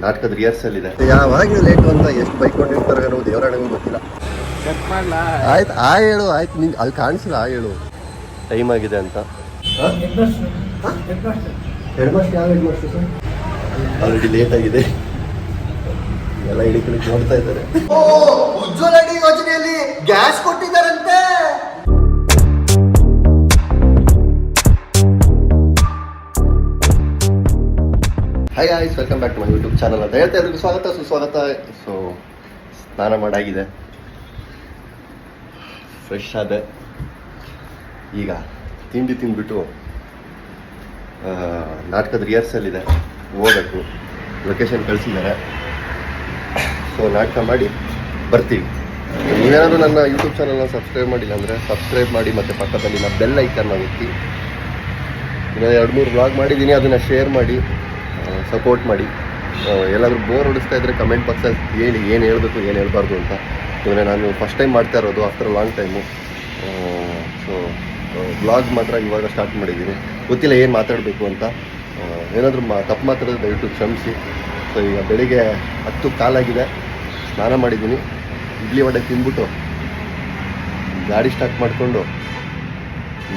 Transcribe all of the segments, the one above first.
ನಾಟಕದ ರಿಹರ್ಸಲ್ ಇದೆ. ಯಾವಾಗಲೂ ಲೇಟು ಅಂತ ಎಷ್ಟು ಬೈಕೊಂಡಿರ್ತಾರೆ ನಾವು ದೇವರಾಣಿಗೂ ಗೊತ್ತಿಲ್ಲ. ಆಯ್ತು ಹೇಳು, ಆಯ್ತು ನಿಂಗೆ ಅಲ್ಲಿ ಕಾಣಿಸಿಲ್ಲ ಹೇಳು ಟೈಮ್ ಆಗಿದೆ ಅಂತ. ಆಲ್ರೆಡಿ ಲೇಟ್ ಆಗಿದೆ, ಎಲ್ಲ ಹಿಡಿಕಲಿಕ್ಕೆ ನೋಡ್ತಾ ಇದ್ದಾರೆ. ಉಜ್ವಲ ಯೋಜನೆಯಲ್ಲಿ ಗ್ಯಾಸ್ ಕೊಟ್ಟಿದ್ದಾರಂತೆ. Hi guys, welcome back to my YouTube channel ಅಂತ ಹೇಳ್ತಾ ಎಲ್ರಿಗೂ ಸ್ವಾಗತ ಸುಸ್ವಾಗತ. ಸೊ ಸ್ನಾನ ಮಾಡಾಗಿದೆ, ಫ್ರೆಶ್ ಆದೆ. ಈಗ ತಿಂಡಿ ತಿಂದ್ಬಿಟ್ಟು ನಾಟಕದ ರಿಹರ್ಸಲ್ ಇದೆ, ಹೋಗ್ಬೇಕು. ಲೊಕೇಶನ್ ಕಳಿಸಿದ್ದಾರೆ. ಸೊ ನಾಟಕ ಮಾಡಿ ಬರ್ತೀವಿ. ನೀವೇನಾದರೂ ನನ್ನ ಯೂಟ್ಯೂಬ್ ಚಾನಲ್ನ ಸಬ್ಸ್ಕ್ರೈಬ್ ಮಾಡಿಲ್ಲ ಅಂದರೆ ಸಬ್ಸ್ಕ್ರೈಬ್ ಮಾಡಿ, ಮತ್ತು ಪಕ್ಕದಲ್ಲಿ ನಾನು ಬೆಲ್ ಐಕನ್ನ ಒತ್ತಿ. ಇನ್ನೂ 2-3 ವ್ಲಾಗ್ ಮಾಡಿದ್ದೀನಿ, ಅದನ್ನು ಶೇರ್ ಮಾಡಿ, ಸಪೋರ್ಟ್ ಮಾಡಿ. ಎಲ್ಲಾದರೂ ಬೋರ್ ಹೊಡಿಸ್ತಾ ಇದ್ದರೆ ಕಮೆಂಟ್ ಬಾಕ್ಸಲ್ಲಿ ಹೇಳಿ ಏನು ಹೇಳಬೇಕು ಏನು ಹೇಳ್ಬಾರ್ದು ಅಂತ. ಇವನೇ ನಾನು ಫಸ್ಟ್ ಟೈಮ್ ಮಾಡ್ತಾ ಇರೋದು after long time. So vlog ಮಾತ್ರ ಇವಾಗ ಸ್ಟಾರ್ಟ್ ಮಾಡಿದ್ದೀನಿ, ಗೊತ್ತಿಲ್ಲ ಏನು ಮಾತಾಡಬೇಕು ಅಂತ. ಏನಾದರೂ ತಪ್ಪು ಮಾತಾಡೋದು ದಯವಿಟ್ಟು ಕ್ಷಮಿಸಿ. ಸೊ ಈಗ ಬೆಳಿಗ್ಗೆ 10 ಕಾಲಾಗಿದೆ, ಸ್ನಾನ ಮಾಡಿದ್ದೀನಿ, ಇಡ್ಲಿ ವಡೆ ತಿಂದ್ಬಿಟ್ಟು ಗಾಡಿ ಸ್ಟಾರ್ಟ್ ಮಾಡಿಕೊಂಡು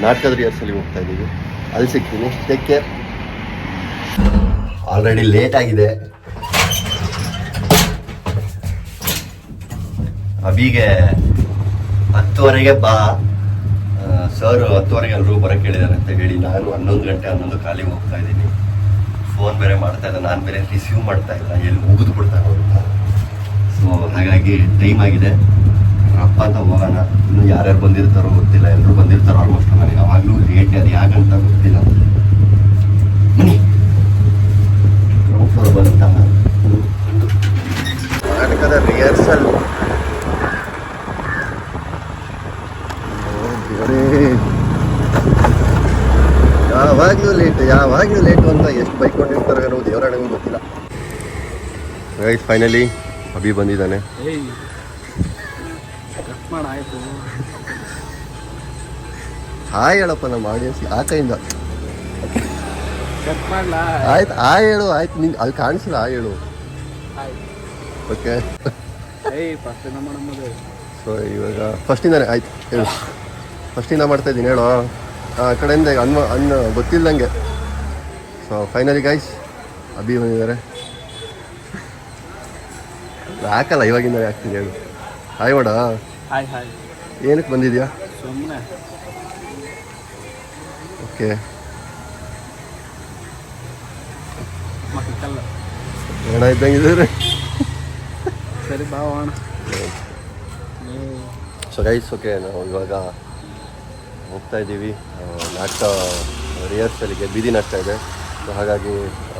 ನಾಟಕದ ರಿಹರ್ಸಲ್ಗೆ ಹೋಗ್ತಾ ಇದ್ದೀವಿ. ಅಲ್ಲಿ ಸಿಗ್ತೀನಿ. Take care. ಆಲ್ರೆಡಿ ಲೇಟ್ ಆಗಿದೆ. ಅಬಿಗೆ 10:30ಗೆ ಬಾ ಸರ್, 10:30ಗೆ ಎಲ್ಲರೂ ಬರೋಕ್ಕೆ ಹೇಳಿದ್ದಾರೆ ಅಂತ ಹೇಳಿ ನಾನು 11 ಗಂಟೆ 11 ಕಾಲಿಗೆ ಹೋಗ್ತಾ ಇದ್ದೀನಿ. ಫೋನ್ ಬೇರೆ ಮಾಡ್ತಾ ಇದ್ದೆ, ನಾನು ಬೇರೆ ರಿಸೀವ್ ಮಾಡ್ತಾ ಇಲ್ಲ, ಎಲ್ಲಿ ಮುಗಿದು ಬಿಡ್ತಾನೆ ಅಂತ. ಸೊ ಹಾಗಾಗಿ ಟೈಮ್ ಆಗಿದೆ, ಅಪ್ಪ ಅಂತ ಹೋಗೋಣ. ಇನ್ನೂ ಯಾರ್ಯಾರು ಬಂದಿರ್ತಾರೋ ಗೊತ್ತಿಲ್ಲ, ಎಲ್ಲರೂ ಬಂದಿರ್ತಾರೋ ಆಲ್ಮೋಸ್ಟ್. ನನಗೆ ಯಾವಾಗಲೂ ಲೇಟ್, ಅದು ಯಾಕಂತ ಗೊತ್ತಿಲ್ಲ. ಬನ್ನಿ, ಬಂತ ನಾಟಕದ ರಿಹರ್ಸಲ್. ಯಾವಾಗಲೂ ಲೇಟು ಅಂತ ಎಷ್ಟು ಬೈಕೊಂಡಿರ್ತಾರೆ ನಾವು ದೇವರಾಣಿಗೂ ಗೊತ್ತಿಲ್ಲ. ಗೈಸ್, ಫೈನಲಿ ಅಭಿ ಬಂದಿದ್ದಾನೆ. ಹಾಯ್ ಹೇಳಪ್ಪ ನಮ್ಮ ಆಡಿಯನ್ಸ್ ಆ ಕೈಯಿಂದ. ಆಯ್ತು ಹೇಳು, ಆಯ್ತು ನಿಂಗೆ ಅಲ್ಲಿ ಕಾಣಿಸಿಲ್ಲ ಹೇಳು. ಓಕೆ. ಸೊ ಇವಾಗ ಫಸ್ಟಿಂದಾನೆ ಆಯ್ತು ಹೇಳು. ಫಸ್ಟಿಂದ ಮಾಡ್ತಾ ಇದ್ದೀನಿ ಹೇಳು. ಆ ಕಡೆಯಿಂದ ಅನ್ನ ಗೊತ್ತಿಲ್ಲದಂಗೆ. ಸೊ ಫೈನಲಿ ಗೈಸ್ ಅಭಿ ಬಂದಿದ್ದಾರೆ. ಹಾಕಲ್ಲ, ಇವಾಗಿಂದ ಹಾಕ್ತೀನಿ ಹೇಳು. ಹಾಯ್ ಮಾಡ. ಏನಕ್ಕೆ ಬಂದಿದ್ಯಾ? ಓಕೆ. ಏನ ಇದ್ದಂಗಿದ್ರೆ ಸರಿ ಬಾವಣ. ಸೊ ಗೈಸ್, ಓಕೆ, ನಾವು ಇವಾಗ ಹೋಗ್ತಾ ಇದ್ದೀವಿ ನಾಟಕ ರಿಹರ್ಸಲ್ಗೆ. ಬೀದಿ ನಾಟಕ ಇದೆ. ಸೊ ಹಾಗಾಗಿ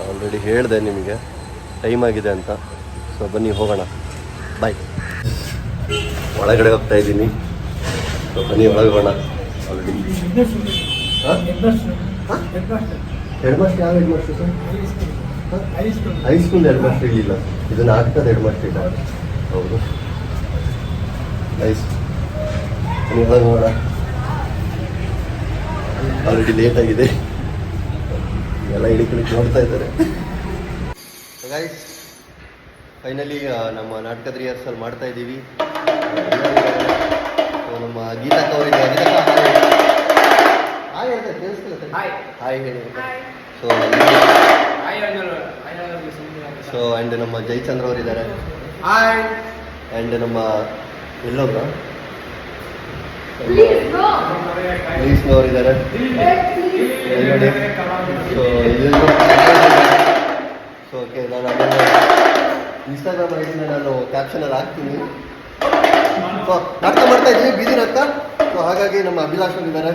ಆಲ್ರೆಡಿ ಹೇಳಿದೆ ನಿಮಗೆ ಟೈಮ್ ಆಗಿದೆ ಅಂತ. ಸೊ ಬನ್ನಿ ಹೋಗೋಣ, ಬಾಯ್. ಒಳಗಡೆ ಹೋಗ್ತಾ ಇದ್ದೀನಿ. ಸೊ ಬನ್ನಿ ಒಳಗೆ ಹೋಗೋಣ. ಆಲ್ರೆಡಿ ಹೆಡ್ ಮಾಸ್ಟರ್ ಯಾವ head master sir? High school head master ಇರಲಿಲ್ಲ, ಇದು ನಾಟಕದ ಹೆಡ್ ಮಾಸ್ಟರ್ ಇಲ್ಲ. ಹೌದು ನೈಸ್. ಬನ್ನಿ ಒಳಗೆ ಹೋಗೋಣ. ಆಲ್ರೆಡಿ ಲೇಟ್ ಆಗಿದೆ, ಎಲ್ಲ ಹಿಡಿಕಲಿಕ್ಕೆ ನೋಡ್ತಾ ಇದ್ದಾರೆ. ಗೈಸ್, ಫೈನಲಿ ನಮ್ಮ ನಾಟಕದ ರಿಹರ್ಸಲ್ ಮಾಡ್ತಾ ಇದ್ದೀವಿ. ನಮ್ಮ ಗೀತಕ್ಕ ಅವರಿಗೆ ಹಾಯ್ ಹೇಳ್ತಾರೆ, ಕೇಳಿಸ್ತಿಲ್ಲ? ಹಾಯ್ ಹೇಳಿ. ಸೊ ಆ್ಯಂಡ್ ನಮ್ಮ ಜಯಚಂದ್ರ ಅವರಿದ್ದಾರೆ. ಆ್ಯಂಡ್ ನಮ್ಮ ಎಲ್ಲೋಬ್ರ ಪ್ಲೀಸ್ನವರಿದ್ದಾರೆ. ಸೊ ಓಕೆ, ನಾನು ಅದನ್ನು ಇನ್ಸ್ಟಾಗ್ರಾಮ್ ಐಡಿನ ನಾನು ಕ್ಯಾಪ್ಷನಲ್ಲಿ ಹಾಕ್ತೀನಿ. ಸೊ ನಾಟಕ ಮಾಡ್ತಾ ಇದ್ದೀನಿ, ಬೀದಿ ನಾಟಕ. ಸೊ ಹಾಗಾಗಿ ನಮ್ಮ ಅಭಿಲಾಷ್ ಅವರಿದ್ದಾರೆ.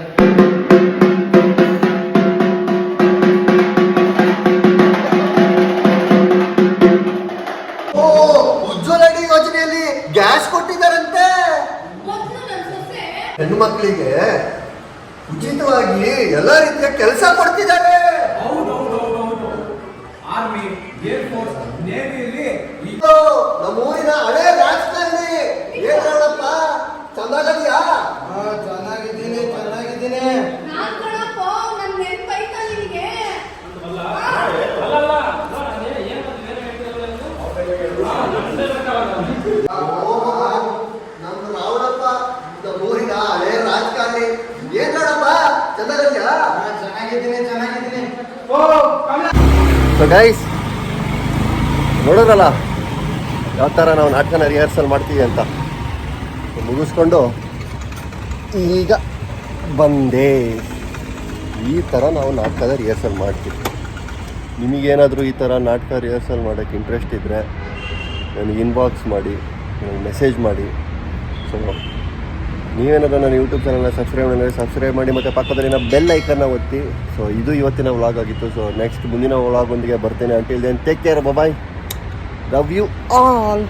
ಉಜ್ವಲ ಯೋಜನೆಯಲ್ಲಿ ಗ್ಯಾಸ್ ಕೊಟ್ಟಿದ್ದಾರಂತೆ. ಹೆಣ್ಣು ಮಕ್ಕಳಿಗೆ ಉಚಿತವಾಗಿ ಎಲ್ಲ ರೀತಿಯ ಕೆಲಸ ಕೊಡ್ತಿದ್ದಾರೆ. ನಮ್ಮೂರಿನ ಹಳೆ ರಾಜಕಾರಣಿ ಏನಪ್ಪ, ಚೆನ್ನಾಗಿದ್ಯಾ? ಚೆನ್ನಾಗಿದ್ದೀನಿ. ನಮ್ಮ ರಾವಣಪ್ಪ ಊರಿನ ಹಳೆ ರಾಜಕಾರಣಿ ಏನ್ ನೋಡಪ್ಪ ಚೆನ್ನಾಗಿದ್ಯಾ? ಚೆನ್ನಾಗಿದ್ದೀನಿ. ಸೊ ಗೈಸ್ ನೋಡೋದಲ್ಲ ಯಾವ ಥರ ನಾವು ನಾಟಕನ ರಿಹರ್ಸಲ್ ಮಾಡ್ತೀವಿ ಅಂತ ಮುಗಿಸ್ಕೊಂಡು ಈಗ ಬಂದೆ. ಈ ಥರ ನಾವು ನಾಟಕದ ರಿಹರ್ಸಲ್ ಮಾಡ್ತೀವಿ. ನಿಮಗೇನಾದರೂ ಈ ಥರ ನಾಟಕ ರಿಹರ್ಸಲ್ ಮಾಡೋಕ್ಕೆ ಇಂಟ್ರೆಸ್ಟ್ ಇದ್ದರೆ ನನಗೆ ಇನ್ಬಾಕ್ಸ್ ಮಾಡಿ, ನನಗೆ ಮೆಸೇಜ್ ಮಾಡಿ. ಸೊ ನೀವೇನಾದರೂ ನನ್ನ ಯೂಟ್ಯೂಬ್ ಚಾನಲ್ನ ಸಬ್ಸ್ಕ್ರೈಬ್ ಮಾಡಿ ಮತ್ತು ಪಕ್ಕದಲ್ಲಿನ ಬೆಲ್ ಐಕನ್ನ ಒತ್ತಿ. ಸೊ ಇದು ಇವತ್ತಿನ ವ್ಲಾಗ್ ಆಗಿತ್ತು. ಸೊ ನೆಕ್ಸ್ಟ್ ಮುಂದಿನ ವ್ಲಾಗ್ ಒಂದಿಗೆ ಬರ್ತೇನೆ. Until then take care, bye, love you all.